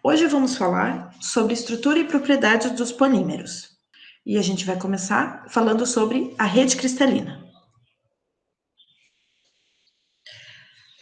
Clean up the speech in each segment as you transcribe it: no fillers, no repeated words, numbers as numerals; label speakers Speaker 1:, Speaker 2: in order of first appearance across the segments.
Speaker 1: Hoje vamos falar sobre estrutura e propriedades dos polímeros. E a gente vai começar falando sobre a rede cristalina.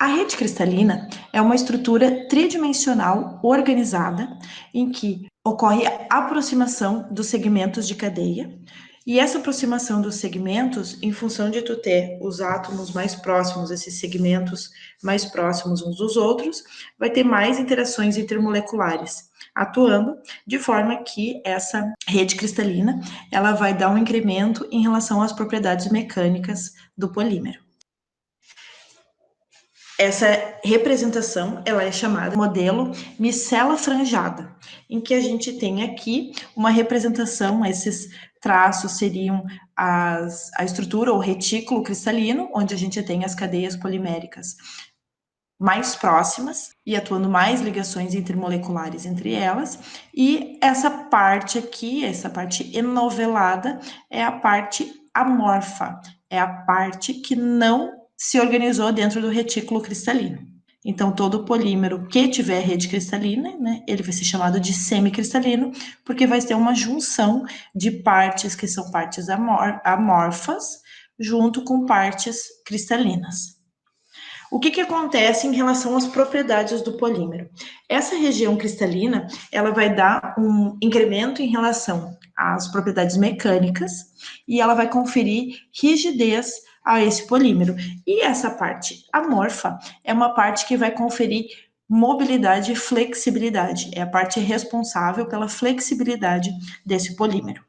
Speaker 1: A rede cristalina é uma estrutura tridimensional organizada em que ocorre a aproximação dos segmentos de cadeia. E essa aproximação dos segmentos, em função de tu ter os átomos mais próximos, esses segmentos mais próximos uns dos outros, vai ter mais interações intermoleculares, atuando de forma que essa rede cristalina, ela vai dar um incremento em relação às propriedades mecânicas do polímero. Essa representação, ela é chamada modelo micela franjada, em que a gente tem aqui uma representação, esses traços seriam a estrutura ou retículo cristalino, onde a gente tem as cadeias poliméricas mais próximas e atuando mais ligações intermoleculares entre elas, e essa parte aqui, essa parte enovelada, é a parte amorfa, é a parte que não se organizou dentro do retículo cristalino. Então, todo polímero que tiver rede cristalina, né, ele vai ser chamado de semicristalino, porque vai ter uma junção de partes que são partes amorfas, junto com partes cristalinas. O que acontece em relação às propriedades do polímero? Essa região cristalina, ela vai dar um incremento em relação às propriedades mecânicas e ela vai conferir rigidez a esse polímero. E essa parte amorfa é uma parte que vai conferir mobilidade e flexibilidade. É a parte responsável pela flexibilidade desse polímero.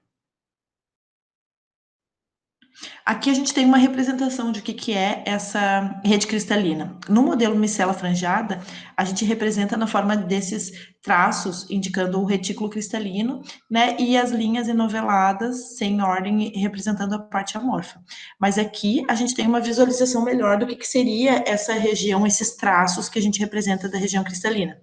Speaker 1: Aqui a gente tem uma representação de o que é essa rede cristalina. No modelo micela franjada, a gente representa na forma desses traços, indicando o retículo cristalino, né, e as linhas enoveladas, sem ordem, representando a parte amorfa. Mas aqui a gente tem uma visualização melhor do que seria essa região, esses traços que a gente representa da região cristalina.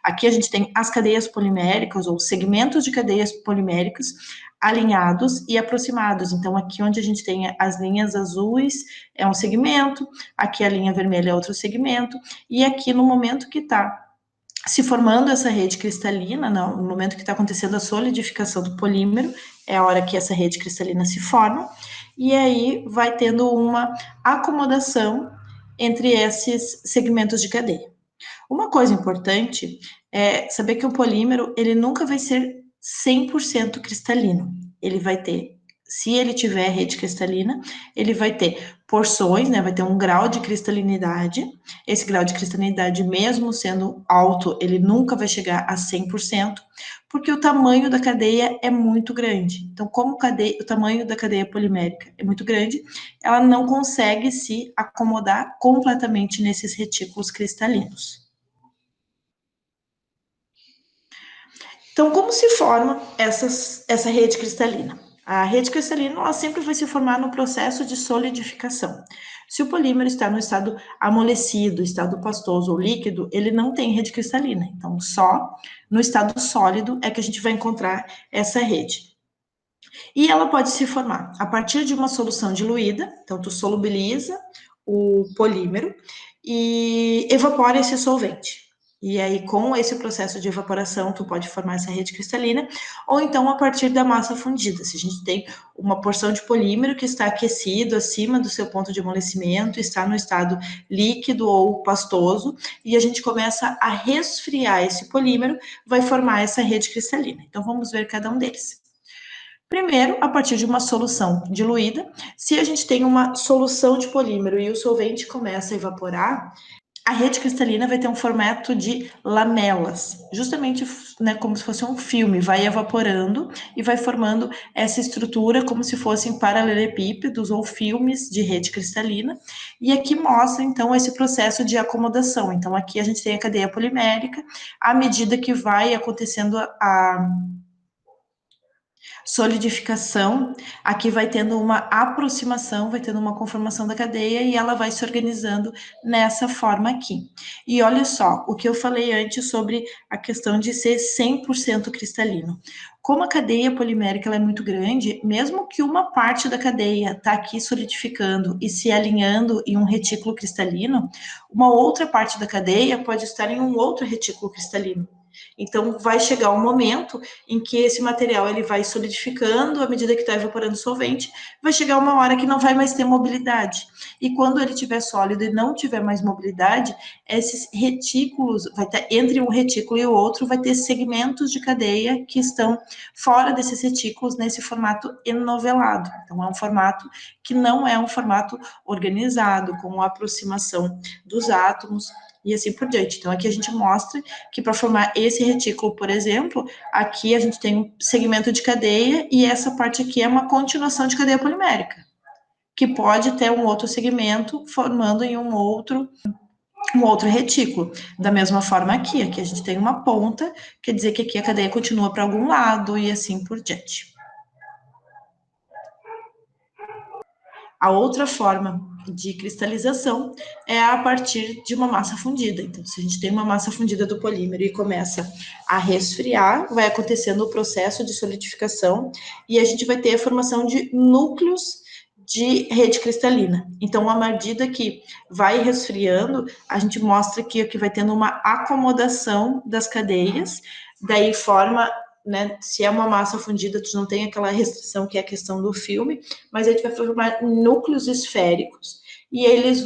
Speaker 1: Aqui a gente tem as cadeias poliméricas, ou segmentos de cadeias poliméricas, alinhados e aproximados. Então, aqui onde a gente tem as linhas azuis é um segmento, aqui a linha vermelha é outro segmento, e aqui no momento que está se formando essa rede cristalina, no momento que está acontecendo a solidificação do polímero, é a hora que essa rede cristalina se forma, e aí vai tendo uma acomodação entre esses segmentos de cadeia. Uma coisa importante é saber que o polímero, ele nunca vai ser 100% cristalino. Ele vai ter, se ele tiver rede cristalina, ele vai ter porções, né, vai ter um grau de cristalinidade. Esse grau de cristalinidade, mesmo sendo alto, ele nunca vai chegar a 100%, porque o tamanho da cadeia é muito grande. Então, como o tamanho da cadeia polimérica é muito grande, ela não consegue se acomodar completamente nesses retículos cristalinos. Então, como se forma essa rede cristalina? A rede cristalina, ela sempre vai se formar no processo de solidificação. Se o polímero está no estado amolecido, estado pastoso ou líquido, ele não tem rede cristalina. Então, só no estado sólido é que a gente vai encontrar essa rede. E ela pode se formar a partir de uma solução diluída, então tu solubiliza o polímero e evapora esse solvente. E aí, com esse processo de evaporação, tu pode formar essa rede cristalina, ou então a partir da massa fundida. Se a gente tem uma porção de polímero que está aquecido acima do seu ponto de amolecimento, está no estado líquido ou pastoso, e a gente começa a resfriar esse polímero, vai formar essa rede cristalina. Então, vamos ver cada um deles. Primeiro, a partir de uma solução diluída, se a gente tem uma solução de polímero e o solvente começa a evaporar, a rede cristalina vai ter um formato de lamelas, justamente, né, como se fosse um filme, vai evaporando e vai formando essa estrutura como se fossem paralelepípedos ou filmes de rede cristalina, e aqui mostra, então, esse processo de acomodação. Então, aqui a gente tem a cadeia polimérica, à medida que vai acontecendo a solidificação, aqui vai tendo uma aproximação, vai tendo uma conformação da cadeia e ela vai se organizando nessa forma aqui. E olha só, o que eu falei antes sobre a questão de ser 100% cristalino. Como a cadeia polimérica ela é muito grande, mesmo que uma parte da cadeia está aqui solidificando e se alinhando em um retículo cristalino, uma outra parte da cadeia pode estar em um outro retículo cristalino. Então, vai chegar um momento em que esse material ele vai solidificando à medida que está evaporando o solvente, vai chegar uma hora que não vai mais ter mobilidade. E quando ele estiver sólido e não tiver mais mobilidade, esses retículos, vai ter, entre um retículo e o outro, vai ter segmentos de cadeia que estão fora desses retículos nesse formato enovelado. Então, é um formato que não é um formato organizado, com a aproximação dos átomos e assim por diante. Então, aqui a gente mostra que para formar esse retículo, por exemplo, aqui a gente tem um segmento de cadeia e essa parte aqui é uma continuação de cadeia polimérica, que pode ter um outro segmento formando em um outro retículo. Da mesma forma aqui a gente tem uma ponta, quer dizer que aqui a cadeia continua para algum lado e assim por diante. A outra forma de cristalização é a partir de uma massa fundida. Então, se a gente tem uma massa fundida do polímero e começa a resfriar, vai acontecendo o processo de solidificação e a gente vai ter a formação de núcleos de rede cristalina. Então, à medida que vai resfriando, a gente mostra que vai tendo uma acomodação das cadeias, daí forma, né, se é uma massa fundida, tu não tem aquela restrição que é a questão do filme, mas a gente vai formar núcleos esféricos, e eles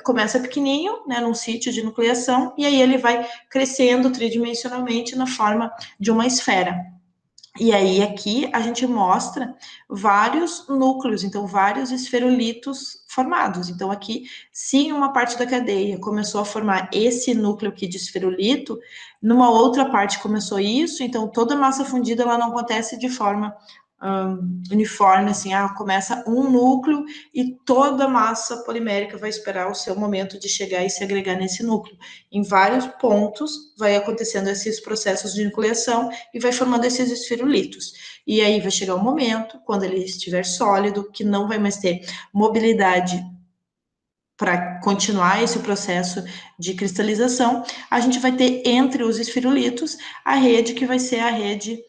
Speaker 1: começa pequenininho, né, num sítio de nucleação, e aí ele vai crescendo tridimensionalmente na forma de uma esfera. E aí aqui a gente mostra vários núcleos, então vários esferolitos formados. Então aqui, se uma parte da cadeia começou a formar esse núcleo aqui de esferolito, numa outra parte começou isso, então toda massa fundida ela não acontece de forma uniforme, assim, começa um núcleo e toda a massa polimérica vai esperar o seu momento de chegar e se agregar nesse núcleo. Em vários pontos vai acontecendo esses processos de nucleação e vai formando esses esferolitos. E aí vai chegar um momento, quando ele estiver sólido, que não vai mais ter mobilidade para continuar esse processo de cristalização, a gente vai ter entre os esferolitos a rede que vai ser a rede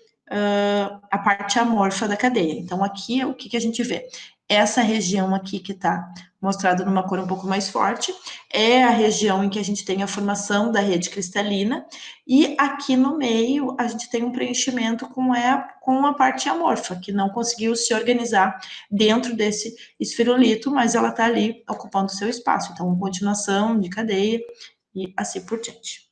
Speaker 1: a parte amorfa da cadeia. Então, aqui, o que a gente vê? Essa região aqui que está mostrada numa cor um pouco mais forte, é a região em que a gente tem a formação da rede cristalina, e aqui no meio a gente tem um preenchimento com a parte amorfa, que não conseguiu se organizar dentro desse esferolito, mas ela está ali ocupando o seu espaço. Então, continuação de cadeia e assim por diante.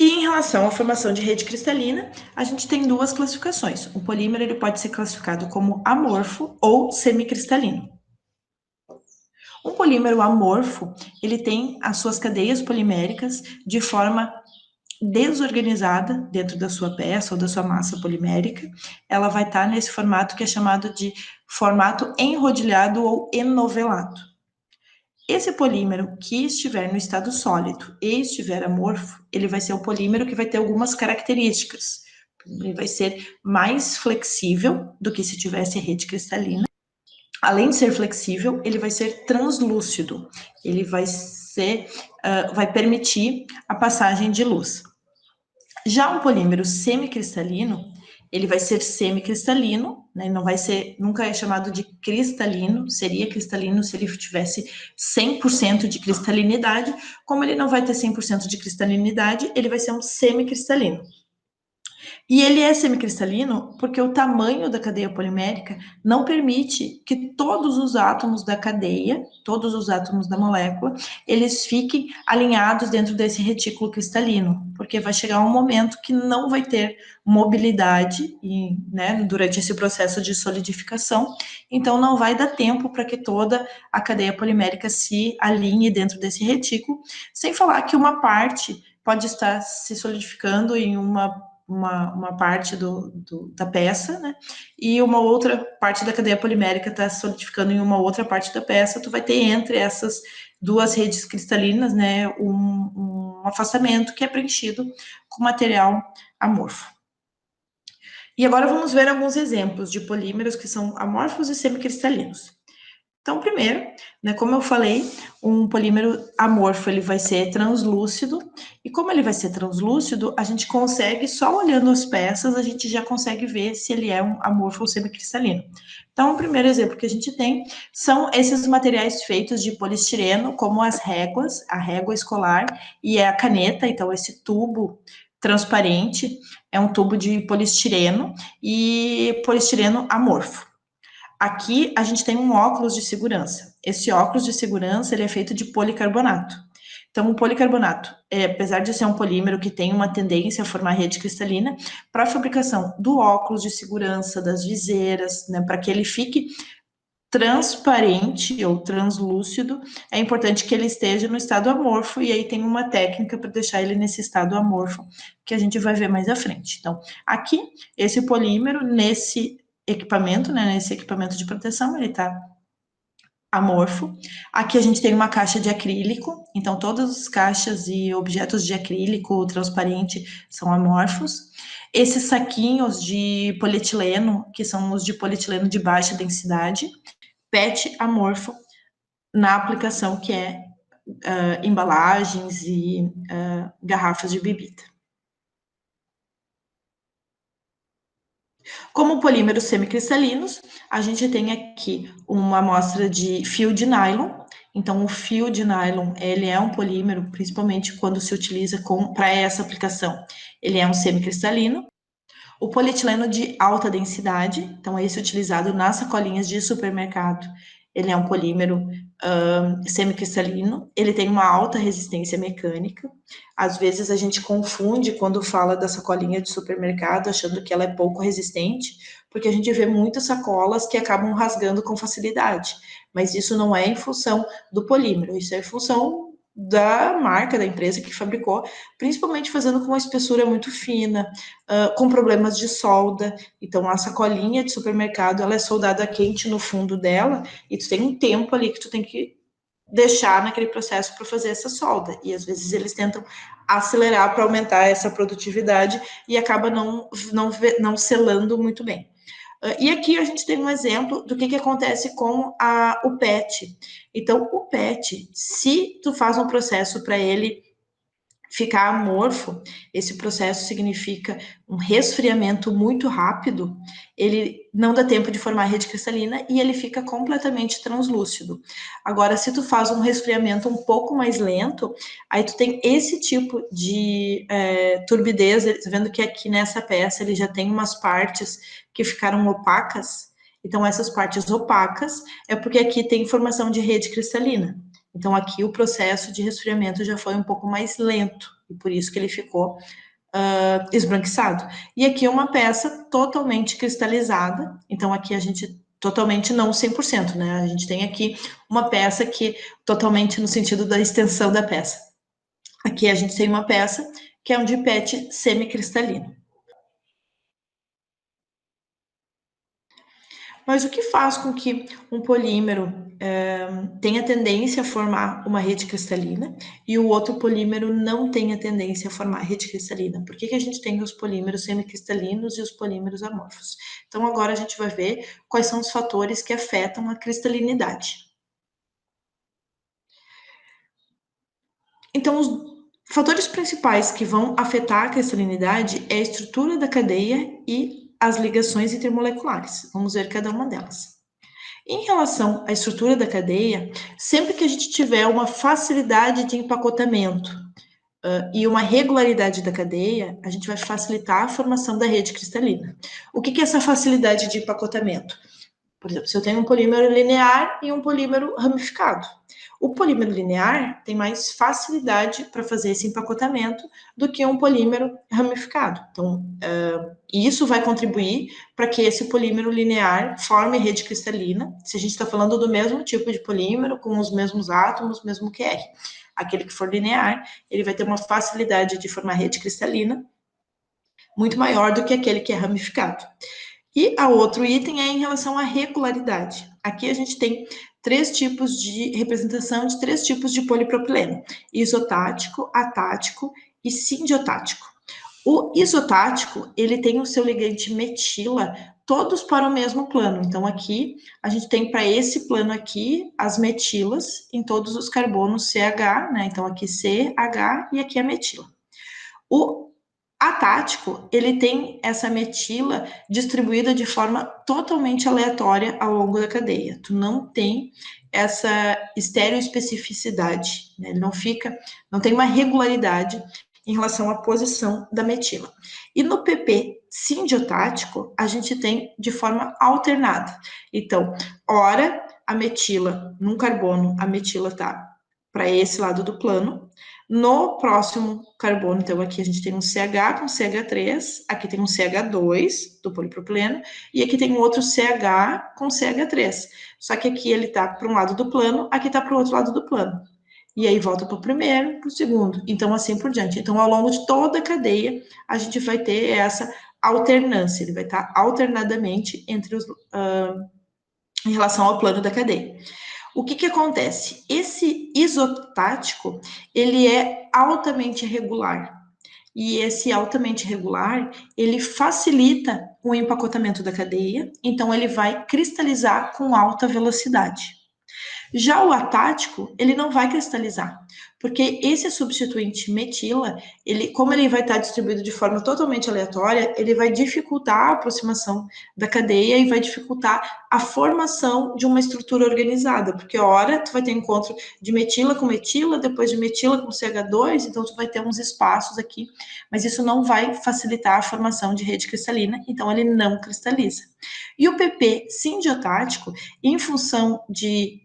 Speaker 1: E em relação à formação de rede cristalina, a gente tem duas classificações. O polímero ele pode ser classificado como amorfo ou semicristalino. Um polímero amorfo, ele tem as suas cadeias poliméricas de forma desorganizada dentro da sua peça ou da sua massa polimérica. Ela vai estar nesse formato que é chamado de formato enrodilhado ou enovelado. Esse polímero que estiver no estado sólido e estiver amorfo, ele vai ser um polímero que vai ter algumas características. Ele vai ser mais flexível do que se tivesse rede cristalina. Além de ser flexível, ele vai ser translúcido. Ele vai permitir a passagem de luz. Já um polímero semicristalino, ele vai ser semicristalino, né? Não vai ser, nunca é chamado de cristalino, seria cristalino se ele tivesse 100% de cristalinidade. Como ele não vai ter 100% de cristalinidade, ele vai ser um semicristalino. E ele é semicristalino porque o tamanho da cadeia polimérica não permite que todos os átomos da cadeia, todos os átomos da molécula, eles fiquem alinhados dentro desse retículo cristalino, porque vai chegar um momento que não vai ter mobilidade né, durante esse processo de solidificação, então não vai dar tempo para que toda a cadeia polimérica se alinhe dentro desse retículo, sem falar que uma parte pode estar se solidificando em uma parte da peça, né? E uma outra parte da cadeia polimérica está solidificando em uma outra parte da peça. Tu vai ter entre essas duas redes cristalinas, né, um afastamento que é preenchido com material amorfo. E agora vamos ver alguns exemplos de polímeros que são amorfos e semicristalinos. Então, primeiro, né, como eu falei, um polímero amorfo, ele vai ser translúcido, e como ele vai ser translúcido, a gente consegue, só olhando as peças, a gente já consegue ver se ele é um amorfo ou semicristalino. Então, o primeiro exemplo que a gente tem são esses materiais feitos de polistireno, como as réguas, a régua escolar e a caneta, então esse tubo transparente é um tubo de polistireno e polistireno amorfo. Aqui a gente tem um óculos de segurança. Esse óculos de segurança ele é feito de policarbonato. Então, o policarbonato, apesar de ser um polímero que tem uma tendência a formar rede cristalina, para a fabricação do óculos de segurança, das viseiras, né, para que ele fique transparente ou translúcido, é importante que ele esteja no estado amorfo, e aí tem uma técnica para deixar ele nesse estado amorfo, que a gente vai ver mais à frente. Então, aqui, esse polímero, nesse equipamento, né, nesse equipamento de proteção, ele está amorfo. Aqui a gente tem uma caixa de acrílico, então todas as caixas e objetos de acrílico transparente são amorfos. Esses saquinhos de polietileno, que são os de polietileno de baixa densidade, PET amorfo na aplicação que é embalagens e garrafas de bebida. Como polímeros semicristalinos, a gente tem aqui uma amostra de fio de nylon. Então, o fio de nylon, ele é um polímero, principalmente quando se utiliza para essa aplicação, ele é um semicristalino. O polietileno de alta densidade, então esse utilizado nas sacolinhas de supermercado, ele é um polímero semicristalino, ele tem uma alta resistência mecânica. Às vezes a gente confunde quando fala da sacolinha de supermercado, achando que ela é pouco resistente, porque a gente vê muitas sacolas que acabam rasgando com facilidade, mas isso não é em função do polímero, isso é em função da marca, da empresa que fabricou, principalmente fazendo com uma espessura muito fina, com problemas de solda. Então, a sacolinha de supermercado, ela é soldada quente no fundo dela, e tu tem um tempo ali que tu tem que deixar naquele processo para fazer essa solda. E às vezes eles tentam acelerar para aumentar essa produtividade e acaba não selando muito bem. E aqui a gente tem um exemplo do que acontece com o PET. Então, o PET, se tu faz um processo para ele ficar amorfo, esse processo significa um resfriamento muito rápido, ele não dá tempo de formar rede cristalina e ele fica completamente translúcido. Agora, se tu faz um resfriamento um pouco mais lento, aí tu tem esse tipo de turbidez, tá vendo que aqui nessa peça ele já tem umas partes que ficaram opacas, então essas partes opacas é porque aqui tem formação de rede cristalina. Então, aqui o processo de resfriamento já foi um pouco mais lento, e por isso que ele ficou esbranquiçado. E aqui é uma peça totalmente cristalizada, então aqui a gente totalmente não 100%, né? A gente tem aqui uma peça que totalmente no sentido da extensão da peça. Aqui a gente tem uma peça que é um de PET semicristalino. Mas o que faz com que um polímero tenha tendência a formar uma rede cristalina e o outro polímero não tenha tendência a formar rede cristalina? Por que a gente tem os polímeros semicristalinos e os polímeros amorfos? Então, agora a gente vai ver quais são os fatores que afetam a cristalinidade. Então, os fatores principais que vão afetar a cristalinidade é a estrutura da cadeia e as ligações intermoleculares. Vamos ver cada uma delas. Em relação à estrutura da cadeia, sempre que a gente tiver uma facilidade de empacotamento e uma regularidade da cadeia, a gente vai facilitar a formação da rede cristalina. O que é essa facilidade de empacotamento? Por exemplo, se eu tenho um polímero linear e um polímero ramificado. O polímero linear tem mais facilidade para fazer esse empacotamento do que um polímero ramificado. Então, isso vai contribuir para que esse polímero linear forme rede cristalina, se a gente está falando do mesmo tipo de polímero, com os mesmos átomos, mesmo QR. Aquele que for linear, ele vai ter uma facilidade de formar rede cristalina muito maior do que aquele que é ramificado. E a outro item é em relação à regularidade. Aqui a gente tem três tipos de representação de três tipos de polipropileno: isotático, atático e sindiotático. O isotático, ele tem o seu ligante metila todos para o mesmo plano. Então, aqui, a gente tem para esse plano aqui, as metilas em todos os carbonos CH, né? Então, aqui CH e aqui a metila. O atático, ele tem essa metila distribuída de forma totalmente aleatória ao longo da cadeia. Tu não tem essa estereoespecificidade, né? Ele não tem uma regularidade em relação à posição da metila. E no PP sindiotático, a gente tem de forma alternada. Então, ora, a metila, num carbono, a metila está para esse lado do plano. No próximo carbono, então, aqui a gente tem um CH com CH3, aqui tem um CH2 do polipropileno, e aqui tem um outro CH com CH3. Só que aqui ele está para um lado do plano, aqui está para o outro lado do plano. E aí volta para o primeiro, para o segundo, então assim por diante. Então, ao longo de toda a cadeia, a gente vai ter essa alternância, ele vai estar alternadamente entre em relação ao plano da cadeia. O que acontece? Esse isotático, ele é altamente regular. E esse altamente regular, ele facilita o empacotamento da cadeia, então ele vai cristalizar com alta velocidade. Já o atático, ele não vai cristalizar, porque esse substituinte metila, como ele vai estar distribuído de forma totalmente aleatória, ele vai dificultar a aproximação da cadeia e vai dificultar a formação de uma estrutura organizada, porque ora tu vai ter encontro de metila com metila, depois de metila com CH2, então tu vai ter uns espaços aqui, mas isso não vai facilitar a formação de rede cristalina, então ele não cristaliza. E o PP sindiotático, em função de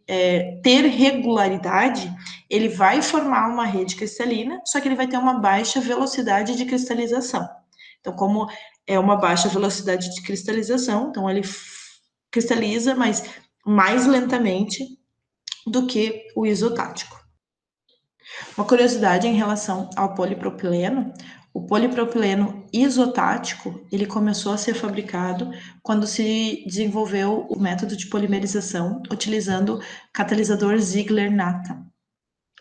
Speaker 1: ter regularidade, ele vai formar uma rede cristalina, só que ele vai ter uma baixa velocidade de cristalização. Então, como é uma baixa velocidade de cristalização, então ele cristaliza, mas mais lentamente do que o isotático. Uma curiosidade em relação ao polipropileno, o polipropileno isotático, ele começou a ser fabricado quando se desenvolveu o método de polimerização utilizando catalisador Ziegler-Natta.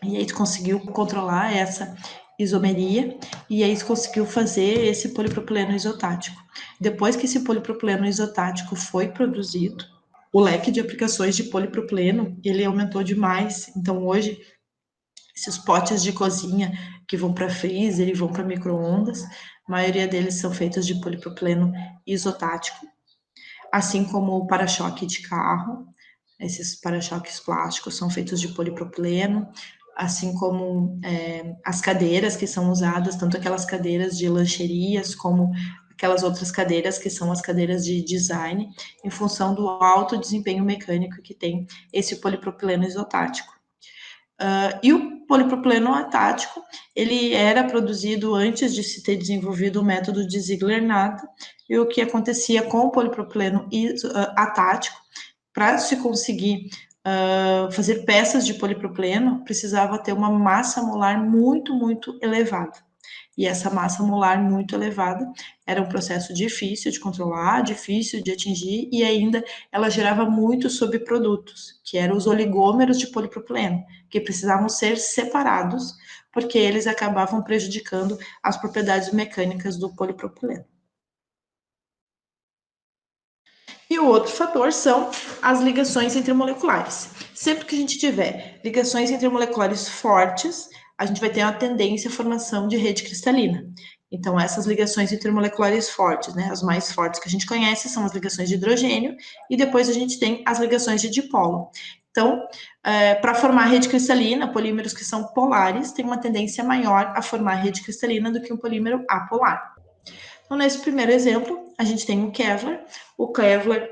Speaker 1: E aí conseguiu controlar essa isomeria e aí conseguiu fazer esse polipropileno isotático. Depois que esse polipropileno isotático foi produzido, o leque de aplicações de polipropileno, ele aumentou demais. Então, hoje, esses potes de cozinha que vão para freezer e vão para micro-ondas, a maioria deles são feitos de polipropileno isotático, assim como o para-choque de carro, esses para-choques plásticos são feitos de polipropileno, assim como as cadeiras que são usadas, tanto aquelas cadeiras de lancherias como aquelas outras cadeiras que são as cadeiras de design, em função do alto desempenho mecânico que tem esse polipropileno isotático. E o polipropileno atático, ele era produzido antes de se ter desenvolvido o método de Ziegler-Natta, e o que acontecia com o polipropileno atático, para se conseguir fazer peças de polipropileno, precisava ter uma massa molar muito, muito elevada. E essa massa molar muito elevada era um processo difícil de controlar, difícil de atingir, e ainda ela gerava muitos subprodutos, que eram os oligômeros de polipropileno, que precisavam ser separados, porque eles acabavam prejudicando as propriedades mecânicas do polipropileno. E o outro fator são as ligações intermoleculares. Sempre que a gente tiver ligações intermoleculares fortes, a gente vai ter uma tendência à formação de rede cristalina. Então, essas ligações intermoleculares fortes, né, as mais fortes que a gente conhece são as ligações de hidrogênio, e depois a gente tem as ligações de dipolo. Então, para formar rede cristalina, polímeros que são polares têm uma tendência maior a formar rede cristalina do que um polímero apolar. Então, nesse primeiro exemplo, a gente tem o Kevlar. O Kevlar,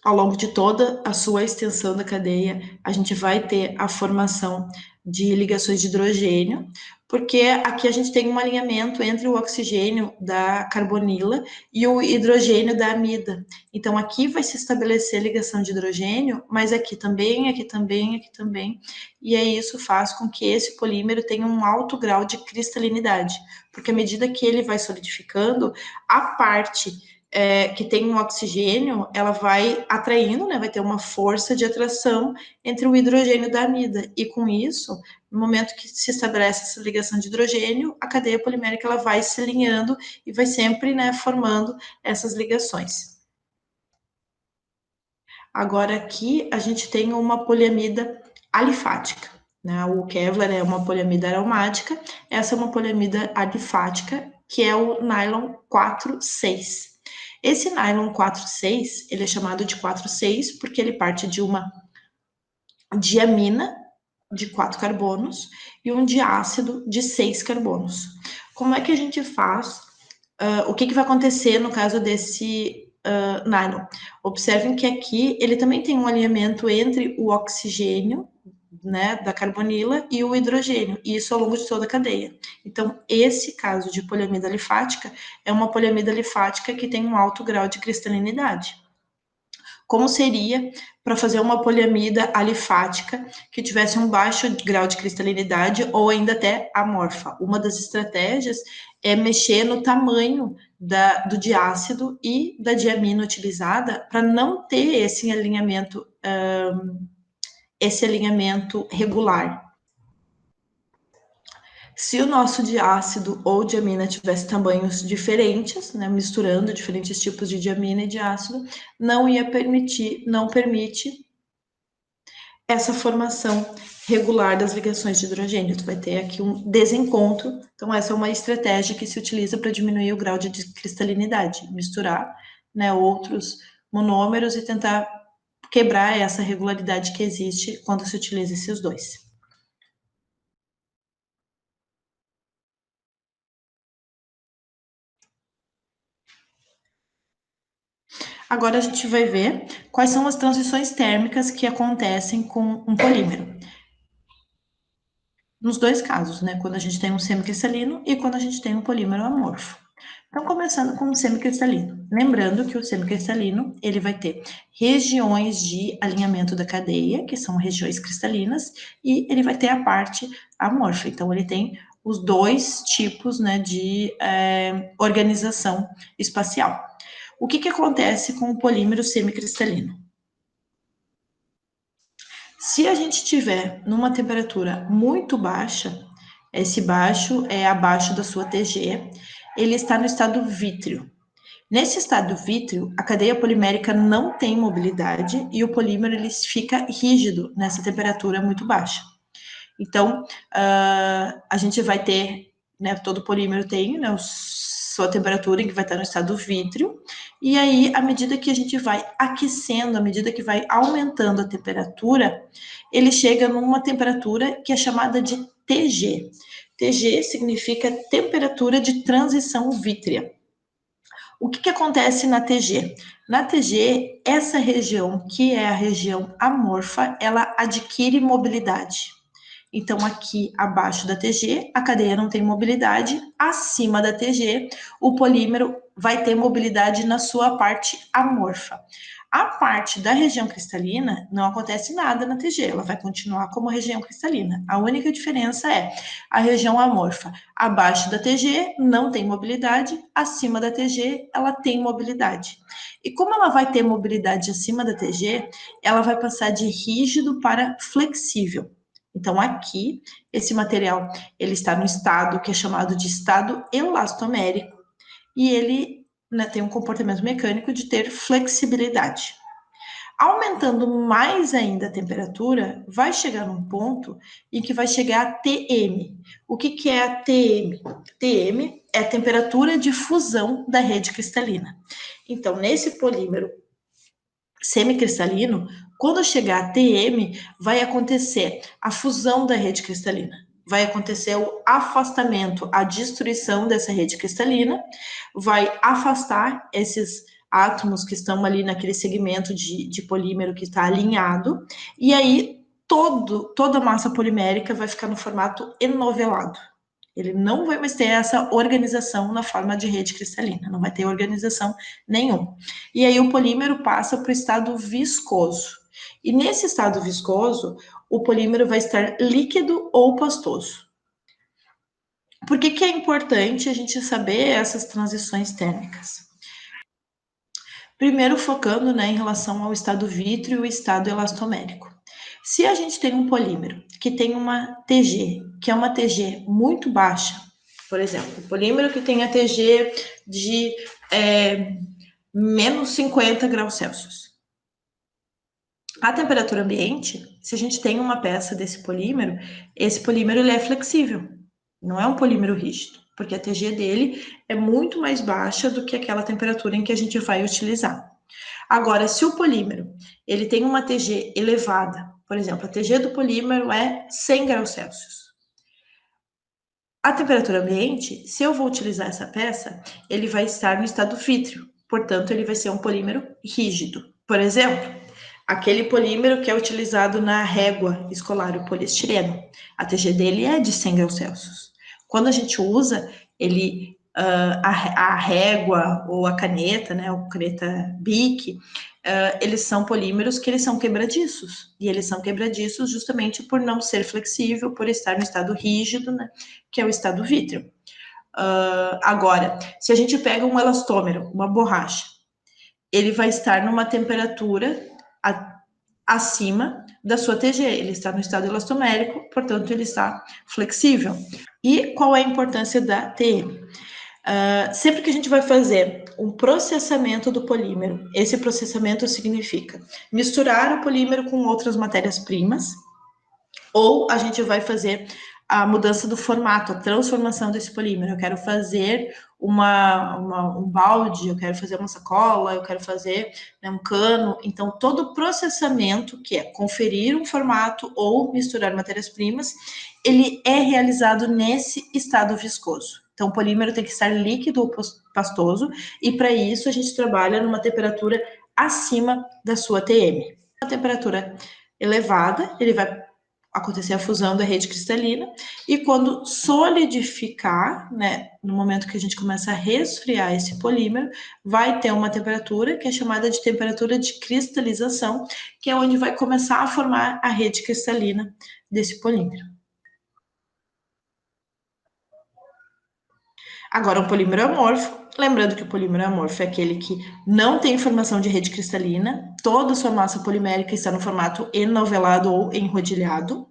Speaker 1: ao longo de toda a sua extensão da cadeia, a gente vai ter a formação de ligações de hidrogênio, porque aqui a gente tem um alinhamento entre o oxigênio da carbonila e o hidrogênio da amida. Então, aqui vai se estabelecer ligação de hidrogênio, mas aqui também, aqui também, aqui também. E aí isso faz com que esse polímero tenha um alto grau de cristalinidade, porque à medida que ele vai solidificando, a parte que tem um oxigênio, ela vai atraindo, né, vai ter uma força de atração entre o hidrogênio da amida, e com isso, no momento que se estabelece essa ligação de hidrogênio, a cadeia polimérica ela vai se alinhando e vai sempre, né, formando essas ligações. Agora aqui a gente tem uma poliamida alifática, né? O Kevlar é uma poliamida aromática, essa é uma poliamida alifática, que é o nylon 4,6. Esse nylon 4,6, ele é chamado de 4,6 porque ele parte de uma diamina de 4 carbonos e um diácido de 6 carbonos. Como é que a gente faz? O que vai acontecer no caso desse nylon? Observem que aqui ele também tem um alinhamento entre o oxigênio, né, da carbonila e o hidrogênio, e isso ao longo de toda a cadeia. Então, esse caso de poliamida alifática é uma poliamida alifática que tem um alto grau de cristalinidade. Como seria para fazer uma poliamida alifática que tivesse um baixo grau de cristalinidade ou ainda até amorfa? Uma das estratégias é mexer no tamanho do diácido e da diamina utilizada para não ter esse alinhamento regular. Se o nosso diácido ou diamina tivesse tamanhos diferentes, né, misturando diferentes tipos de diamina e diácido, não permite essa formação regular das ligações de hidrogênio. Tu vai ter aqui um desencontro. Então, essa é uma estratégia que se utiliza para diminuir o grau de cristalinidade, misturar, né, outros monômeros e tentar quebrar essa regularidade que existe quando se utiliza esses dois. Agora a gente vai ver quais são as transições térmicas que acontecem com um polímero. Nos dois casos, né? Quando a gente tem um semicristalino e quando a gente tem um polímero amorfo. Então, começando com o semicristalino. Lembrando que o semicristalino, ele vai ter regiões de alinhamento da cadeia, que são regiões cristalinas, e ele vai ter a parte amorfa. Então, ele tem os dois tipos, né, de organização espacial. O que acontece com o polímero semicristalino? Se a gente tiver numa temperatura muito baixa, esse baixo é abaixo da sua TG, ele está no estado vítreo. Nesse estado vítreo, a cadeia polimérica não tem mobilidade e o polímero ele fica rígido nessa temperatura muito baixa. Então, a gente vai ter, né, todo polímero tem, né, sua temperatura em que vai estar no estado vítreo, e aí, à medida que a gente vai aquecendo, à medida que vai aumentando a temperatura, ele chega numa temperatura que é chamada de TG. TG significa temperatura de transição vítrea. O que acontece na TG? Na TG, essa região, que é a região amorfa, ela adquire mobilidade. Então, aqui abaixo da TG, a cadeia não tem mobilidade. Acima da TG, o polímero vai ter mobilidade na sua parte amorfa. A parte da região cristalina, não acontece nada na TG, ela vai continuar como região cristalina. A única diferença é a região amorfa. Abaixo da TG, não tem mobilidade, acima da TG, ela tem mobilidade. E como ela vai ter mobilidade acima da TG, ela vai passar de rígido para flexível. Então, aqui, esse material, ele está no estado que é chamado de estado elastomérico, e ele, né, tem um comportamento mecânico de ter flexibilidade. Aumentando mais ainda a temperatura, vai chegar num ponto em que vai chegar a TM. O que é a TM? TM é a temperatura de fusão da rede cristalina. Então, nesse polímero semicristalino, quando chegar a TM, vai acontecer a fusão da rede cristalina. Vai acontecer o afastamento, a destruição dessa rede cristalina, vai afastar esses átomos que estão ali naquele segmento de polímero que está alinhado, e aí toda a massa polimérica vai ficar no formato enovelado. Ele não vai mais ter essa organização na forma de rede cristalina, não vai ter organização nenhuma. E aí o polímero passa para o estado viscoso. E nesse estado viscoso, o polímero vai estar líquido ou pastoso. Por que é importante a gente saber essas transições térmicas? Primeiro, focando, né, em relação ao estado vítreo e estado elastomérico. Se a gente tem um polímero que tem uma TG, que é uma TG muito baixa, por exemplo, um polímero que tem a TG de menos 50 graus Celsius. A temperatura ambiente, se a gente tem uma peça desse polímero, esse polímero ele é flexível, não é um polímero rígido, porque a TG dele é muito mais baixa do que aquela temperatura em que a gente vai utilizar. Agora, se o polímero ele tem uma TG elevada, por exemplo, a TG do polímero é 100 graus Celsius. A temperatura ambiente, se eu vou utilizar essa peça, ele vai estar no estado vítreo, portanto, ele vai ser um polímero rígido. Por exemplo, aquele polímero que é utilizado na régua escolar, o poliestireno, a TG dele é de 100 graus Celsius. Quando a gente usa ele, a régua ou a caneta, né, ou caneta Bic, eles são polímeros que eles são quebradiços, e eles são quebradiços justamente por não ser flexível, por estar no estado rígido, né, que é o estado vítreo. Agora, se a gente pega um elastômero, uma borracha, ele vai estar numa temperatura acima da sua TG, ele está no estado elastomérico, portanto, ele está flexível. E qual é a importância da TM? Sempre que a gente vai fazer um processamento do polímero, esse processamento significa misturar o polímero com outras matérias-primas, ou a gente vai fazer a mudança do formato, a transformação desse polímero. Eu quero fazer um balde, eu quero fazer uma sacola, eu quero fazer, né, um cano. Então, todo o processamento, que é conferir um formato ou misturar matérias-primas, ele é realizado nesse estado viscoso. Então, o polímero tem que estar líquido ou pastoso, e para isso a gente trabalha numa temperatura acima da sua TM. A temperatura elevada, ele vai acontecer a fusão da rede cristalina, e quando solidificar, né, no momento que a gente começa a resfriar esse polímero, vai ter uma temperatura que é chamada de temperatura de cristalização, que é onde vai começar a formar a rede cristalina desse polímero. Agora, um polímero amorfo, lembrando que o polímero amorfo é aquele que não tem formação de rede cristalina, toda a sua massa polimérica está no formato enovelado ou enrodilhado.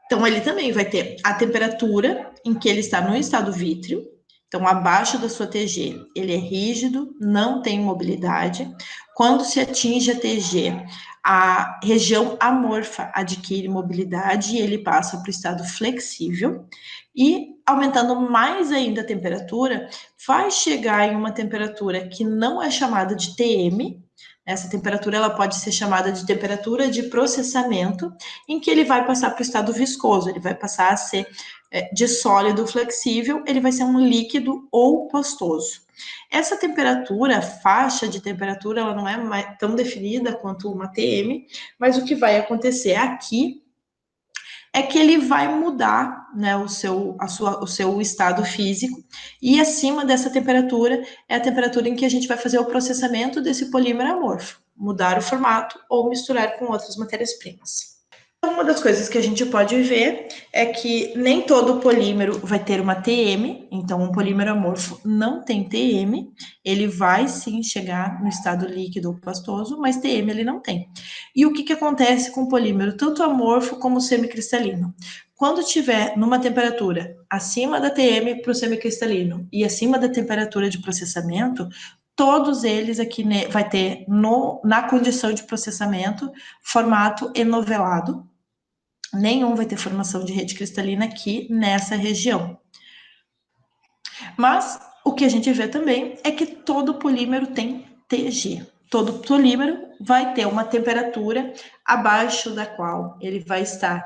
Speaker 1: Então, ele também vai ter a temperatura em que ele está no estado vítreo, então abaixo da sua TG, ele é rígido, não tem mobilidade. Quando se atinge a TG, a região amorfa adquire mobilidade e ele passa para o estado flexível. E aumentando mais ainda a temperatura, vai chegar em uma temperatura que não é chamada de TM. Essa temperatura ela pode ser chamada de temperatura de processamento, em que ele vai passar para o estado viscoso, ele vai passar a ser de sólido flexível, ele vai ser um líquido ou pastoso. Essa temperatura, faixa de temperatura, ela não é tão definida quanto uma TM, mas o que vai acontecer aqui é que ele vai mudar, né, o seu estado físico, e acima dessa temperatura é a temperatura em que a gente vai fazer o processamento desse polímero amorfo, mudar o formato ou misturar com outras matérias-primas. Uma das coisas que a gente pode ver é que nem todo polímero vai ter uma TM, então um polímero amorfo não tem TM, ele vai sim chegar no estado líquido ou pastoso, mas TM ele não tem. E o que acontece com o polímero, tanto amorfo como semicristalino? Quando tiver numa temperatura acima da TM para o semicristalino e acima da temperatura de processamento, todos eles aqui vai ter na condição de processamento formato enovelado. Nenhum vai ter formação de rede cristalina aqui nessa região. Mas o que a gente vê também é que todo polímero tem TG. Todo polímero vai ter uma temperatura abaixo da qual ele vai estar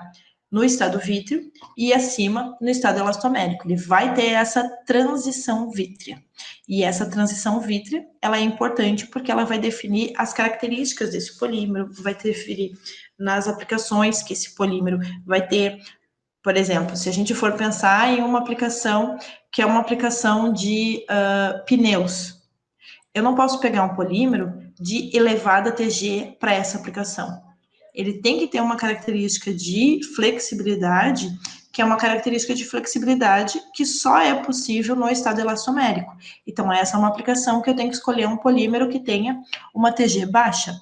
Speaker 1: no estado vítreo e acima no estado elastomérico. Ele vai ter essa transição vítrea. E essa transição vítrea, ela é importante porque ela vai definir as características desse polímero, vai definir nas aplicações que esse polímero vai ter. Por exemplo, se a gente for pensar em uma aplicação que é uma aplicação de pneus, eu não posso pegar um polímero de elevada TG para essa aplicação. Ele tem que ter uma característica de flexibilidade, que é uma característica de flexibilidade que só é possível no estado elastomérico. Então, essa é uma aplicação que eu tenho que escolher um polímero que tenha uma TG baixa.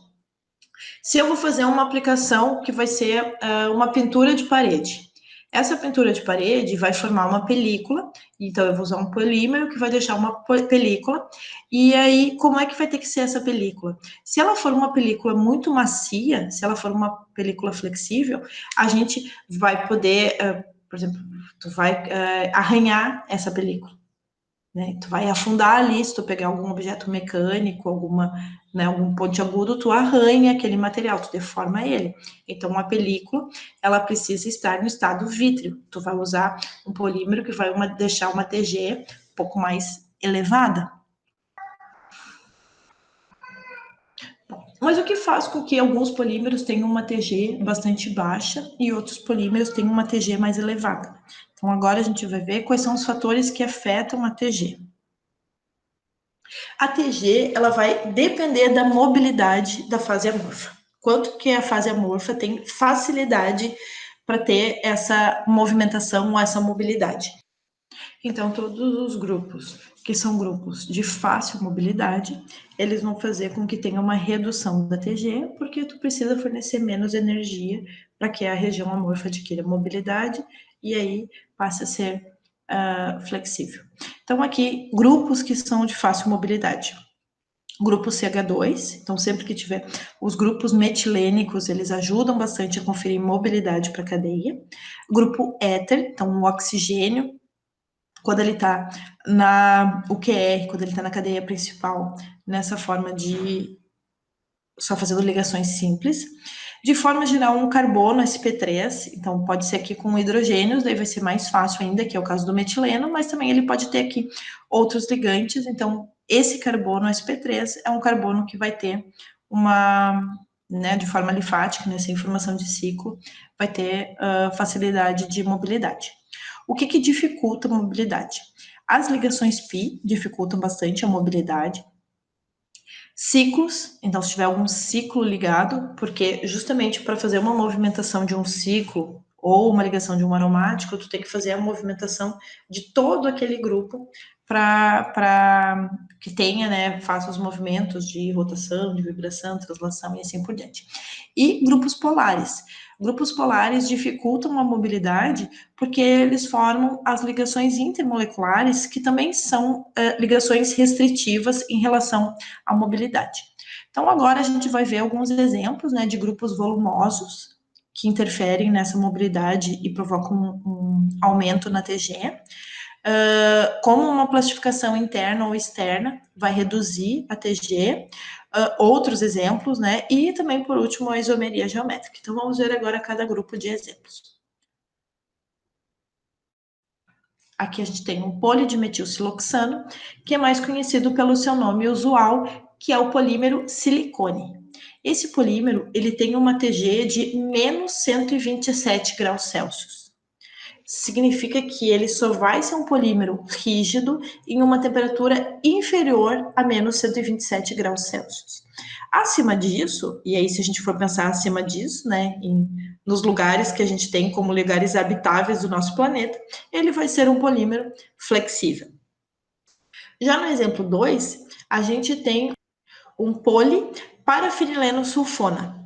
Speaker 1: Se eu vou fazer uma aplicação que vai ser uma pintura de parede, Essa pintura de parede vai formar uma película, então eu vou usar um polímero que vai deixar uma película, e aí como é que vai ter que ser essa película? Se ela for uma película muito macia, se ela for uma película flexível, a gente vai poder, por exemplo, tu vai arranhar essa película. Né? Tu vai afundar ali, se tu pegar algum objeto mecânico, algum pontiagudo, tu arranha aquele material, tu deforma ele. Então, a película, ela precisa estar no estado vítreo. Tu vai usar um polímero que vai deixar uma TG um pouco mais elevada. Mas o que faz com que alguns polímeros tenham uma TG bastante baixa e outros polímeros tenham uma TG mais elevada? Então, agora a gente vai ver quais são os fatores que afetam a TG. A TG, ela vai depender da mobilidade da fase amorfa. Quanto que a fase amorfa tem facilidade para ter essa movimentação ou essa mobilidade. Então, todos os grupos que são grupos de fácil mobilidade, eles vão fazer com que tenha uma redução da TG, porque tu precisa fornecer menos energia para que a região amorfa adquira mobilidade e aí passe a ser flexível. Então, aqui, grupos que são de fácil mobilidade. Grupo CH2, então sempre que tiver os grupos metilênicos, eles ajudam bastante a conferir mobilidade para a cadeia. Grupo éter, então o oxigênio, quando ele está o QR, quando ele está na cadeia principal, nessa forma de só fazendo ligações simples. De forma geral, um carbono sp3, então pode ser aqui com hidrogênios, daí vai ser mais fácil ainda, que é o caso do metileno, mas também ele pode ter aqui outros ligantes, então esse carbono sp3 é um carbono que vai ter de forma alifática, nessa informação de ciclo, vai ter facilidade de mobilidade. O que dificulta a mobilidade? As ligações π dificultam bastante a mobilidade. Ciclos, então se tiver algum ciclo ligado, porque justamente para fazer uma movimentação de um ciclo ou uma ligação de um aromático, tu tem que fazer a movimentação de todo aquele grupo para que tenha, né, faça os movimentos de rotação, de vibração, translação e assim por diante. E grupos polares. Grupos polares dificultam a mobilidade porque eles formam as ligações intermoleculares, que também são ligações restritivas em relação à mobilidade. Então, agora a gente vai ver alguns exemplos, né, de grupos volumosos que interferem nessa mobilidade e provocam um aumento na TG. Como uma plastificação interna ou externa vai reduzir a TG, outros exemplos, né? E também, por último, a isomeria geométrica. Então, vamos ver agora cada grupo de exemplos. Aqui a gente tem um polidimetilsiloxano, que é mais conhecido pelo seu nome usual, que é o polímero silicone. Esse polímero, ele tem uma TG de menos 127 graus Celsius. Significa que ele só vai ser um polímero rígido em uma temperatura inferior a menos 127 graus Celsius. Acima disso, e aí se a gente for pensar acima disso, né, nos lugares que a gente tem como lugares habitáveis do nosso planeta, ele vai ser um polímero flexível. Já no exemplo 2, a gente tem um poliparafenileno sulfona.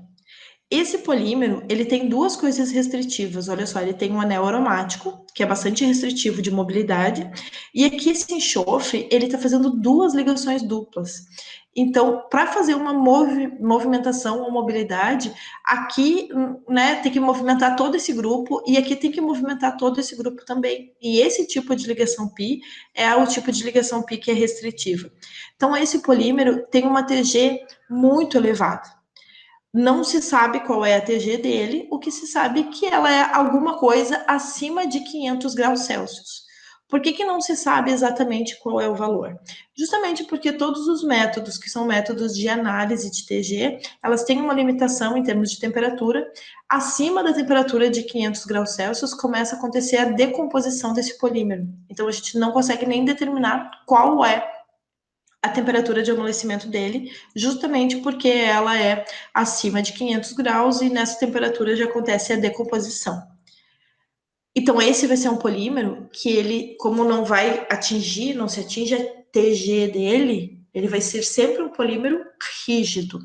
Speaker 1: Esse polímero, ele tem duas coisas restritivas, olha só, ele tem um anel aromático, que é bastante restritivo de mobilidade, e aqui esse enxofre, ele está fazendo duas ligações duplas. Então, para fazer uma movimentação ou mobilidade, aqui, né, tem que movimentar todo esse grupo, e aqui tem que movimentar todo esse grupo também. E esse tipo de ligação π é o tipo de ligação π que é restritiva. Então, esse polímero tem uma TG muito elevada. Não se sabe qual é a TG dele, o que se sabe é que ela é alguma coisa acima de 500 graus Celsius. Por que não se sabe exatamente qual é o valor? Justamente porque todos os métodos, que são métodos de análise de TG, elas têm uma limitação em termos de temperatura. Acima da temperatura de 500 graus Celsius, começa a acontecer a decomposição desse polímero. Então, a gente não consegue nem determinar qual é a temperatura de amolecimento dele, justamente porque ela é acima de 500 graus e nessa temperatura já acontece a decomposição. Então, esse vai ser um polímero que ele, como não se atinge a TG dele, ele vai ser sempre um polímero rígido.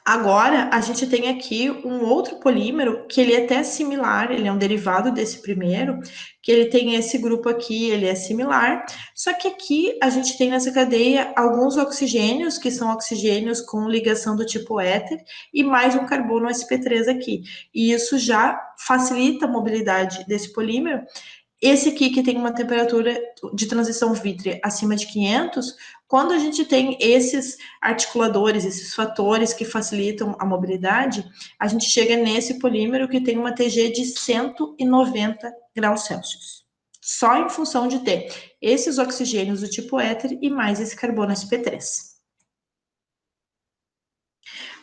Speaker 1: Agora, a gente tem aqui um outro polímero que ele é até similar, ele é um derivado desse primeiro, que ele tem esse grupo aqui, ele é similar, só que aqui a gente tem nessa cadeia alguns oxigênios, que são oxigênios com ligação do tipo éter, e mais um carbono sp3 aqui. E isso já facilita a mobilidade desse polímero. Esse aqui, que tem uma temperatura de transição vítrea acima de 500, quando a gente tem esses articuladores, esses fatores que facilitam a mobilidade, a gente chega nesse polímero que tem uma TG de 190 graus Celsius. Só em função de ter esses oxigênios do tipo éter e mais esse carbono sp3.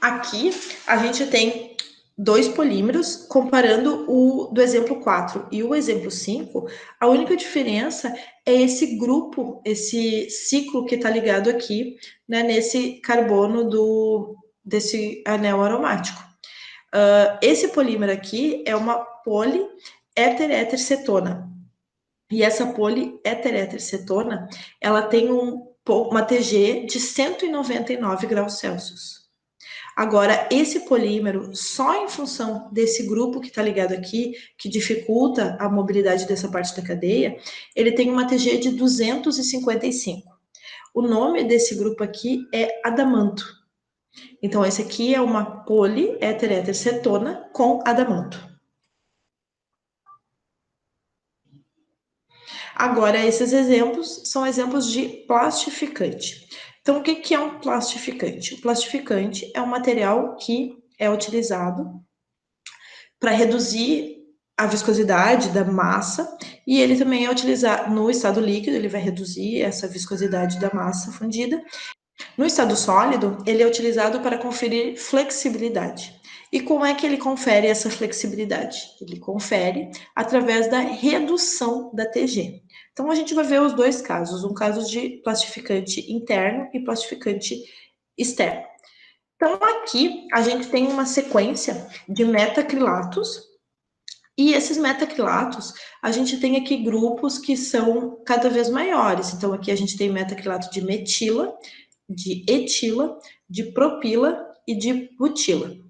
Speaker 1: Aqui a gente tem dois polímeros, comparando o do exemplo 4 e o exemplo 5, a única diferença é esse grupo, esse ciclo que está ligado aqui, né, nesse carbono desse anel aromático. Esse polímero aqui é uma poliéter-éter-cetona. E essa poliéter-éter-cetona, ela tem uma TG de 199 graus Celsius. Agora, esse polímero, só em função desse grupo que está ligado aqui, que dificulta a mobilidade dessa parte da cadeia, ele tem uma TG de 255. O nome desse grupo aqui é adamanto. Então, esse aqui é uma poliéter-éter-cetona com adamanto. Agora, esses exemplos são exemplos de plastificante. Então, o que é um plastificante? O plastificante é um material que é utilizado para reduzir a viscosidade da massa, e ele também é utilizado no estado líquido, ele vai reduzir essa viscosidade da massa fundida. No estado sólido, ele é utilizado para conferir flexibilidade. E como é que ele confere essa flexibilidade? Ele confere através da redução da TG. Então, a gente vai ver os dois casos, um caso de plastificante interno e plastificante externo. Então, aqui a gente tem uma sequência de metacrilatos, e esses metacrilatos, a gente tem aqui grupos que são cada vez maiores. Então, aqui a gente tem metacrilato de metila, de etila, de propila e de butila.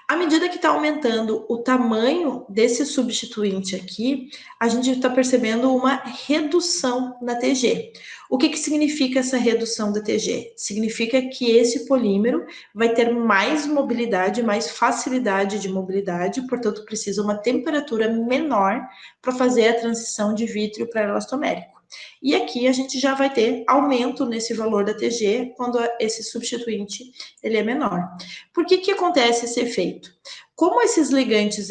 Speaker 1: À medida que está aumentando o tamanho desse substituinte aqui, a gente está percebendo uma redução na TG. O que significa essa redução da TG? Significa que esse polímero vai ter mais mobilidade, mais facilidade de mobilidade, portanto, precisa uma temperatura menor para fazer a transição de vítreo para elastomérico. E aqui a gente já vai ter aumento nesse valor da TG quando esse substituinte ele é menor. Por que acontece esse efeito? Como esse ligante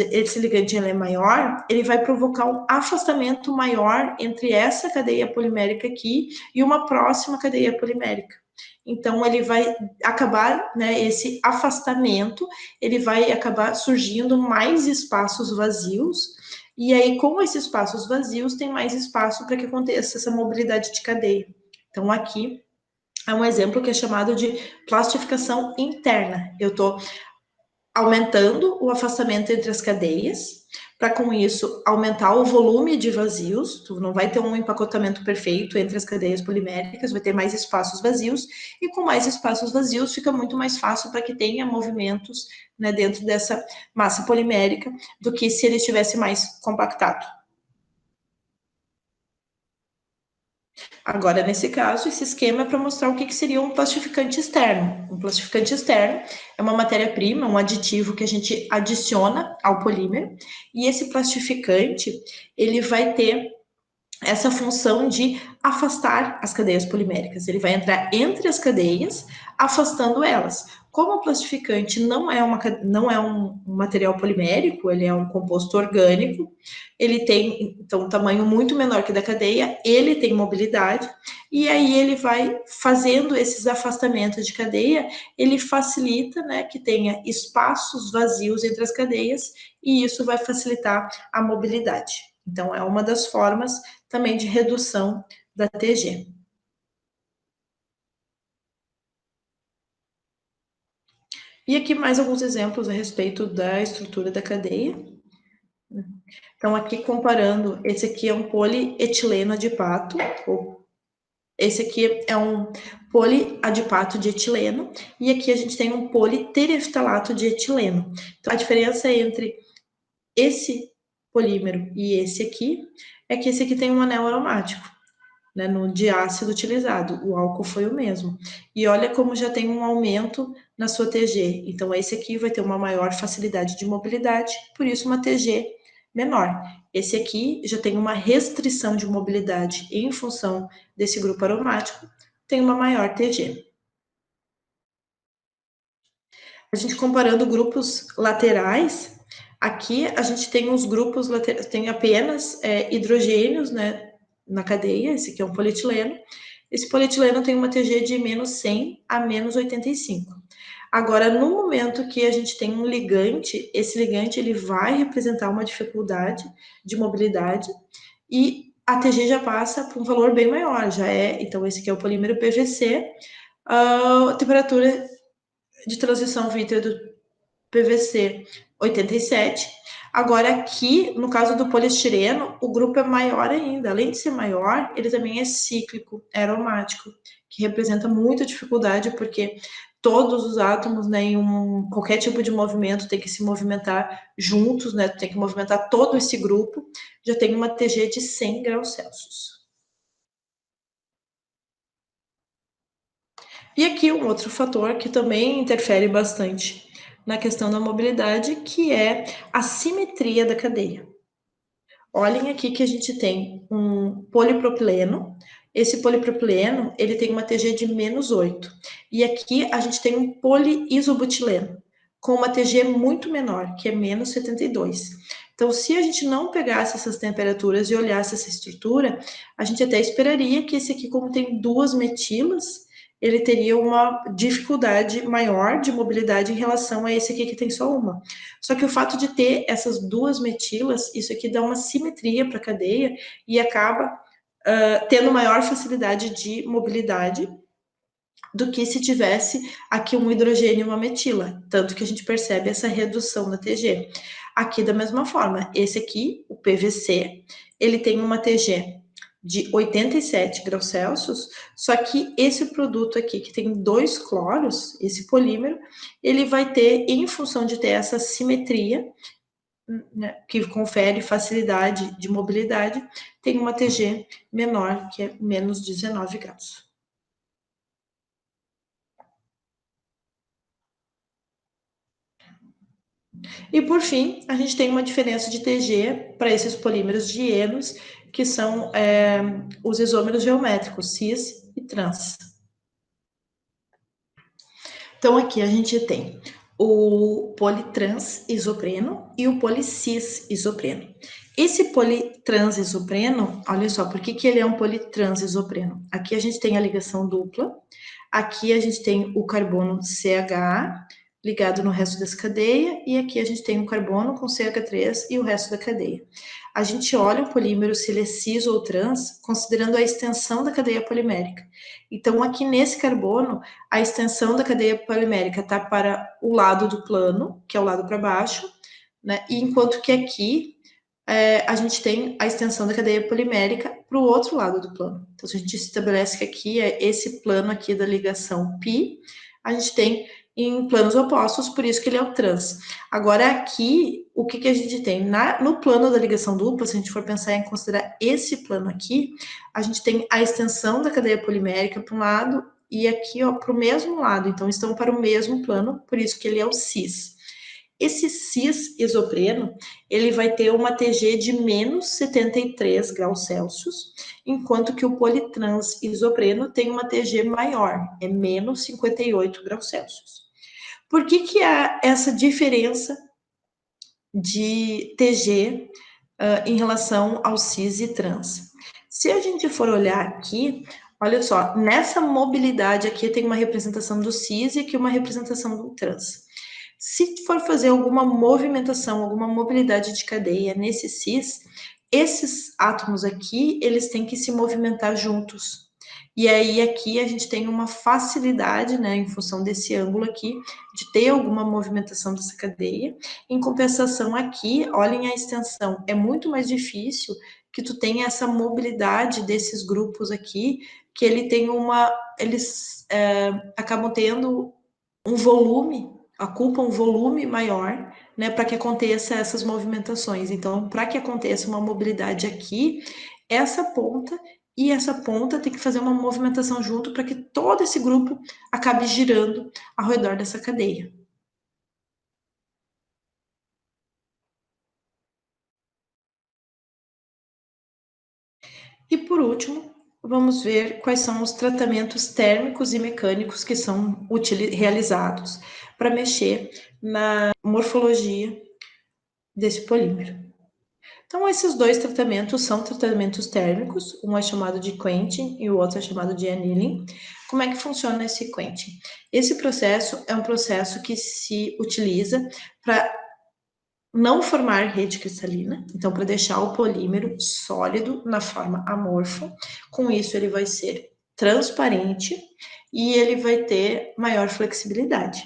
Speaker 1: ele é maior, ele vai provocar um afastamento maior entre essa cadeia polimérica aqui e uma próxima cadeia polimérica. Então, ele vai acabar, né, esse afastamento, ele vai acabar surgindo mais espaços vazios, e aí, com esses espaços vazios, tem mais espaço para que aconteça essa mobilidade de cadeia. Então, aqui é um exemplo que é chamado de plastificação interna. Eu estou aumentando o afastamento entre as cadeias, para com isso aumentar o volume de vazios, tu não vai ter um empacotamento perfeito entre as cadeias poliméricas, vai ter mais espaços vazios, e com mais espaços vazios fica muito mais fácil para que tenha movimentos, né, dentro dessa massa polimérica, do que se ele estivesse mais compactado. Agora, nesse caso, esse esquema é para mostrar o que seria um plastificante externo. Um plastificante externo é uma matéria-prima, um aditivo que a gente adiciona ao polímero, e esse plastificante, ele vai ter essa função de afastar as cadeias poliméricas. Ele vai entrar entre as cadeias, afastando elas. Como o plastificante não é um material polimérico, ele é um composto orgânico, ele tem, então, um tamanho muito menor que da cadeia, ele tem mobilidade, e aí ele vai fazendo esses afastamentos de cadeia, ele facilita, né, que tenha espaços vazios entre as cadeias, e isso vai facilitar a mobilidade. Então, é uma das formas também de redução da TG. E aqui mais alguns exemplos a respeito da estrutura da cadeia. Então, aqui comparando, esse aqui é um polietileno adipato, ou Esse aqui é um poliadipato de etileno, e aqui a gente tem um politereftalato de etileno. Então, a diferença entre esse polímero e esse aqui é que esse aqui tem um anel aromático, né, no diácido utilizado. O álcool foi o mesmo. E olha como já tem um aumento na sua TG. Então, esse aqui vai ter uma maior facilidade de mobilidade, por isso uma TG menor. Esse aqui já tem uma restrição de mobilidade em função desse grupo aromático, tem uma maior TG. A gente comparando grupos laterais, aqui a gente tem os grupos laterais, tem apenas hidrogênios, né, na cadeia, esse aqui é um polietileno. Esse polietileno tem uma TG de menos 100 a menos 85. Agora, no momento que a gente tem um ligante, esse ligante ele vai representar uma dificuldade de mobilidade e a TG já passa para um valor bem maior, já é, então esse aqui é o polímero PVC, a temperatura de transição vítrea do PVC 87. Agora, aqui, no caso do poliestireno, o grupo é maior ainda. Além de ser maior, ele também é cíclico, é aromático, que representa muita dificuldade, porque todos os átomos, né, em qualquer tipo de movimento, tem que se movimentar juntos, né, tem que movimentar todo esse grupo, já tem uma TG de 100 graus Celsius. E aqui um outro fator que também interfere bastante na questão da mobilidade, que é a simetria da cadeia. Olhem aqui que a gente tem um polipropileno. Esse polipropileno, ele tem uma TG de menos 8. E aqui a gente tem um poliisobutileno, com uma TG muito menor, que é menos 72. Então, se a gente não pegasse essas temperaturas e olhasse essa estrutura, a gente até esperaria que esse aqui, como tem duas metilas, ele teria uma dificuldade maior de mobilidade em relação a esse aqui que tem só uma. Só que o fato de ter essas duas metilas, isso aqui dá uma simetria para a cadeia e acaba tendo maior facilidade de mobilidade do que se tivesse aqui um hidrogênio e uma metila, tanto que a gente percebe essa redução da TG. Aqui da mesma forma, esse aqui, o PVC, ele tem uma TG de 87 graus Celsius, só que esse produto aqui, que tem 2 cloros, esse polímero, ele vai ter, em função de ter essa simetria, né, que confere facilidade de mobilidade, tem uma TG menor, que é menos 19 graus. E por fim, a gente tem uma diferença de TG para esses polímeros de hienos, que são os isômeros geométricos, cis e trans. Então, aqui a gente tem o politrans isopreno e o policis isopreno. Esse politrans isopreno, olha só, por que ele é um politrans isopreno? Aqui a gente tem a ligação dupla, aqui a gente tem o carbono CH ligado no resto dessa cadeia, e aqui a gente tem o carbono com CH3 e o resto da cadeia. A gente olha o polímero se ele é cis ou trans, considerando a extensão da cadeia polimérica. Então, aqui nesse carbono, a extensão da cadeia polimérica está para o lado do plano, que é o lado para baixo, né? E enquanto que aqui a gente tem a extensão da cadeia polimérica para o outro lado do plano. Então, se a gente estabelece que aqui é esse plano aqui da ligação π, a gente tem em planos opostos, por isso que ele é o trans. Agora, aqui, o que a gente tem? No plano da ligação dupla, se a gente for pensar em considerar esse plano aqui, a gente tem a extensão da cadeia polimérica para um lado e aqui, para o mesmo lado. Então, estão para o mesmo plano, por isso que ele é o cis. Esse cis isopreno, ele vai ter uma TG de menos 73 graus Celsius, enquanto que o politrans isopreno tem uma TG maior, é menos 58 graus Celsius. Por que há essa diferença de TG em relação ao cis e trans? Se a gente for olhar aqui, olha só, nessa mobilidade aqui tem uma representação do cis e aqui uma representação do trans. Se for fazer alguma movimentação, alguma mobilidade de cadeia nesse cis, esses átomos aqui, eles têm que se movimentar juntos. E aí aqui a gente tem uma facilidade, né, em função desse ângulo aqui, de ter alguma movimentação dessa cadeia. Em compensação aqui, olhem a extensão, é muito mais difícil que tu tenha essa mobilidade desses grupos aqui que ele tem eles acabam tendo um volume, ocupam um volume maior, né, para que aconteça essas movimentações. Então, para que aconteça uma mobilidade aqui, essa ponta e essa ponta tem que fazer uma movimentação junto para que todo esse grupo acabe girando ao redor dessa cadeia. E por último, vamos ver quais são os tratamentos térmicos e mecânicos que são realizados para mexer na morfologia desse polímero. Então, esses dois tratamentos são tratamentos térmicos, um é chamado de quenching e o outro é chamado de annealing. Como é que funciona esse quenching? Esse processo é um processo que se utiliza para não formar rede cristalina, então para deixar o polímero sólido na forma amorfa. Com isso ele vai ser transparente e ele vai ter maior flexibilidade.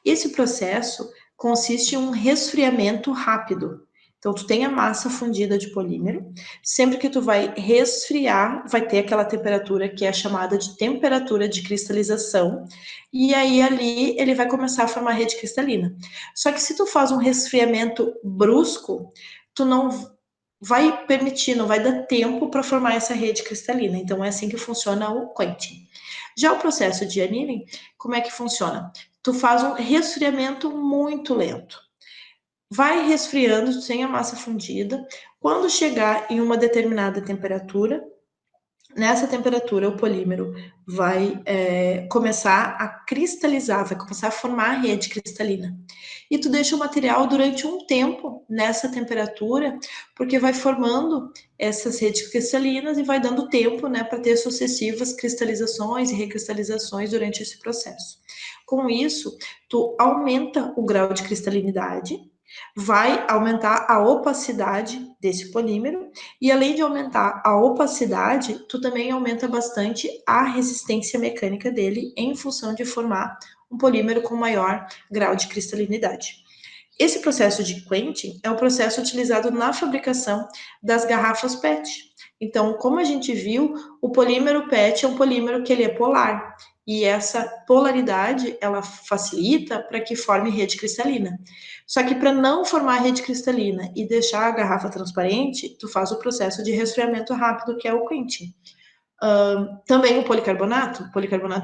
Speaker 1: Esse processo consiste em um resfriamento rápido. Então, tu tem a massa fundida de polímero, sempre que tu vai resfriar, vai ter aquela temperatura que é chamada de temperatura de cristalização, e aí ali ele vai começar a formar rede cristalina. Só que se tu faz um resfriamento brusco, tu não vai permitir, não vai dar tempo para formar essa rede cristalina. Então, é assim que funciona o quenching. Já o processo de annealing, como é que funciona? Tu faz um resfriamento muito lento. Vai resfriando sem a massa fundida. Quando chegar em uma determinada temperatura, nessa temperatura o polímero vai começar a cristalizar, vai começar a formar a rede cristalina. E tu deixa o material durante um tempo nessa temperatura, porque vai formando essas redes cristalinas e vai dando tempo, né, para ter sucessivas cristalizações e recristalizações durante esse processo. Com isso, tu aumenta o grau de cristalinidade, vai aumentar a opacidade desse polímero e além de aumentar a opacidade, tu também aumenta bastante a resistência mecânica dele em função de formar um polímero com maior grau de cristalinidade. Esse processo de quenching é o processo utilizado na fabricação das garrafas PET. Então, como a gente viu, o polímero PET é um polímero que ele é polar e essa polaridade ela facilita para que forme rede cristalina. Só que para não formar rede cristalina e deixar a garrafa transparente, tu faz o processo de resfriamento rápido, que é o quenching. Também o policarbonato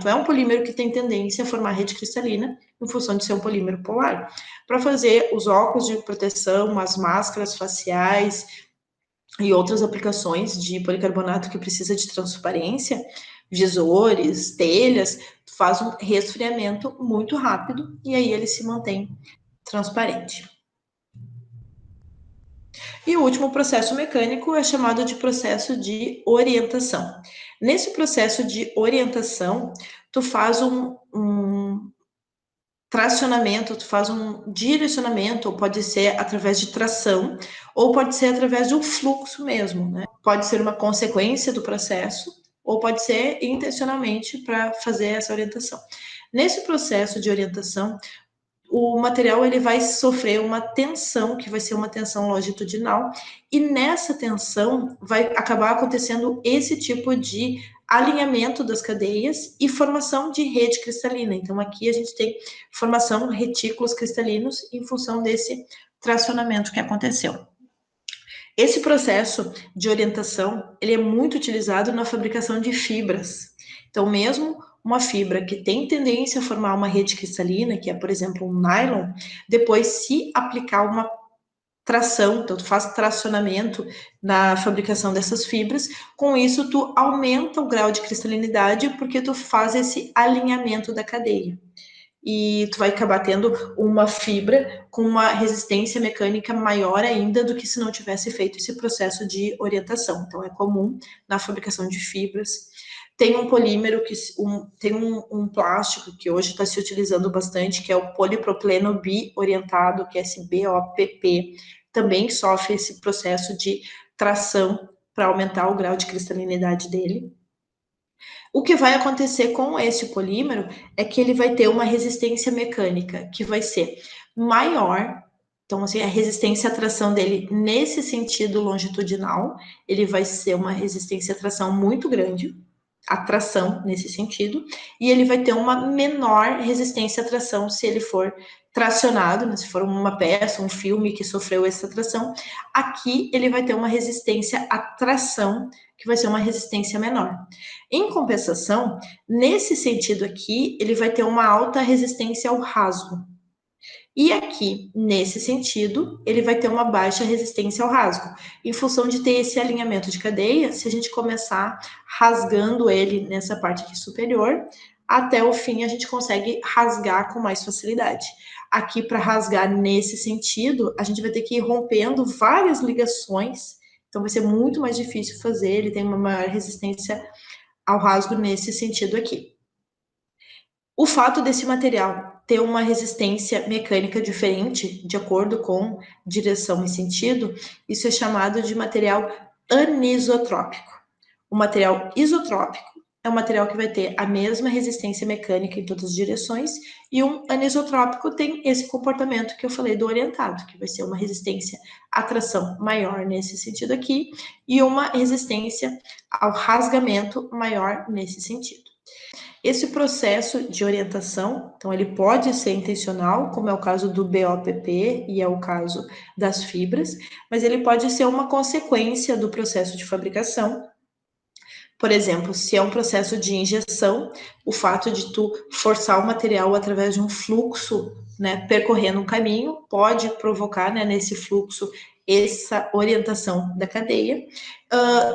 Speaker 1: é um polímero que tem tendência a formar rede cristalina em função de ser um polímero polar. Para fazer os óculos de proteção, as máscaras faciais e outras aplicações de policarbonato que precisa de transparência, visores, telhas, faz um resfriamento muito rápido e aí ele se mantém transparente. E o último processo mecânico é chamado de processo de orientação. Nesse processo de orientação, tu faz um tracionamento, tu faz um direcionamento, ou pode ser através de tração, ou pode ser através de um fluxo mesmo, né? Pode ser uma consequência do processo, ou pode ser intencionalmente para fazer essa orientação. Nesse processo de orientação, o material ele vai sofrer uma tensão, que vai ser uma tensão longitudinal, e nessa tensão vai acabar acontecendo esse tipo de alinhamento das cadeias e formação de rede cristalina. Então, aqui a gente tem formação de retículos cristalinos em função desse tracionamento que aconteceu. Esse processo de orientação, ele é muito utilizado na fabricação de fibras. Então, mesmo uma fibra que tem tendência a formar uma rede cristalina, que é, por exemplo, um nylon, depois se aplicar uma tração, então tu faz tracionamento na fabricação dessas fibras, com isso tu aumenta o grau de cristalinidade porque tu faz esse alinhamento da cadeia. E tu vai acabar tendo uma fibra com uma resistência mecânica maior ainda do que se não tivesse feito esse processo de orientação. Então, é comum na fabricação de fibras. Tem um polímero, tem um plástico que hoje está se utilizando bastante, que é o polipropileno bi-orientado, que é esse BOPP. Também sofre esse processo de tração para aumentar o grau de cristalinidade dele. O que vai acontecer com esse polímero é que ele vai ter uma resistência mecânica que vai ser maior. Então, assim, a resistência à tração dele nesse sentido longitudinal, ele vai ser uma resistência à tração muito grande. atração nesse sentido, e ele vai ter uma menor resistência à tração se ele for tracionado, né, se for uma peça, um filme que sofreu essa tração. Aqui ele vai ter uma resistência à tração, que vai ser uma resistência menor. Em compensação, nesse sentido aqui, ele vai ter uma alta resistência ao rasgo. E aqui, nesse sentido, ele vai ter uma baixa resistência ao rasgo. Em função de ter esse alinhamento de cadeia, se a gente começar rasgando ele nessa parte aqui superior, até o fim a gente consegue rasgar com mais facilidade. Aqui, para rasgar nesse sentido, a gente vai ter que ir rompendo várias ligações, então vai ser muito mais difícil fazer, ele tem uma maior resistência ao rasgo nesse sentido aqui. O fato desse material ter uma resistência mecânica diferente, de acordo com direção e sentido, isso é chamado de material anisotrópico. O material isotrópico é um material que vai ter a mesma resistência mecânica em todas as direções, e um anisotrópico tem esse comportamento que eu falei do orientado, que vai ser uma resistência à tração maior nesse sentido aqui, e uma resistência ao rasgamento maior nesse sentido. Esse processo de orientação, então, ele pode ser intencional, como é o caso do BOPP e é o caso das fibras, mas ele pode ser uma consequência do processo de fabricação. Por exemplo, se é um processo de injeção, o fato de tu forçar o material através de um fluxo, né, percorrendo um caminho, pode provocar, né, nesse fluxo essa orientação da cadeia.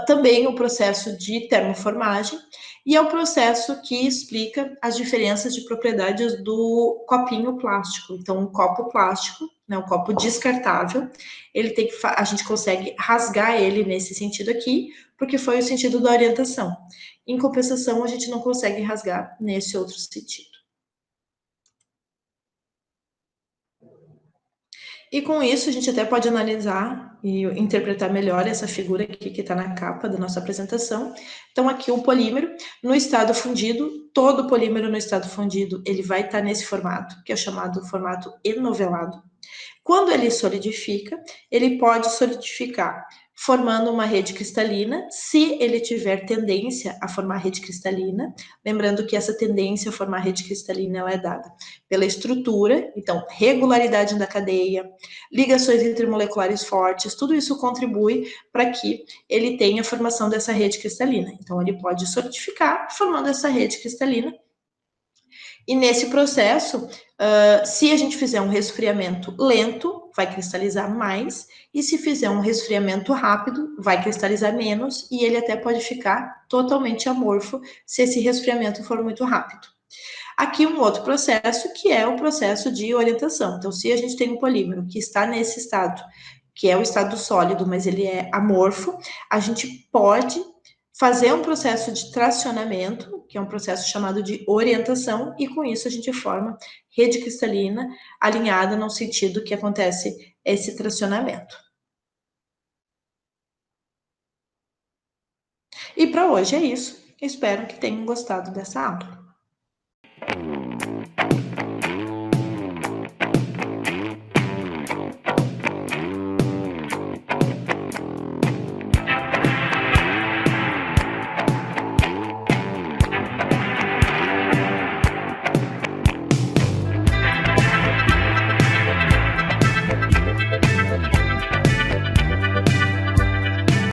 Speaker 1: Também o processo de termoformagem, e é o processo que explica as diferenças de propriedades do copinho plástico. Então, um copo plástico, né, um copo descartável, ele tem que a gente consegue rasgar ele nesse sentido aqui, porque foi o sentido da orientação. Em compensação, a gente não consegue rasgar nesse outro sentido. E com isso, a gente até pode analisar e interpretar melhor essa figura aqui que está na capa da nossa apresentação. Então, aqui o polímero no estado fundido, todo polímero no estado fundido, ele vai estar nesse formato, que é chamado formato enovelado. Quando ele solidifica, ele pode solidificar formando uma rede cristalina, se ele tiver tendência a formar rede cristalina, lembrando que essa tendência a formar rede cristalina ela é dada pela estrutura, então regularidade da cadeia, ligações intermoleculares fortes, tudo isso contribui para que ele tenha a formação dessa rede cristalina. Então ele pode solidificar formando essa rede cristalina. E nesse processo, se a gente fizer um resfriamento lento, vai cristalizar mais, e se fizer um resfriamento rápido, vai cristalizar menos, e ele até pode ficar totalmente amorfo se esse resfriamento for muito rápido. Aqui um outro processo, que é o processo de orientação. Então, se a gente tem um polímero que está nesse estado, que é o estado sólido, mas ele é amorfo, a gente pode fazer um processo de tracionamento, que é um processo chamado de orientação, e com isso a gente forma rede cristalina alinhada no sentido que acontece esse tracionamento. E para hoje é isso. Espero que tenham gostado dessa aula.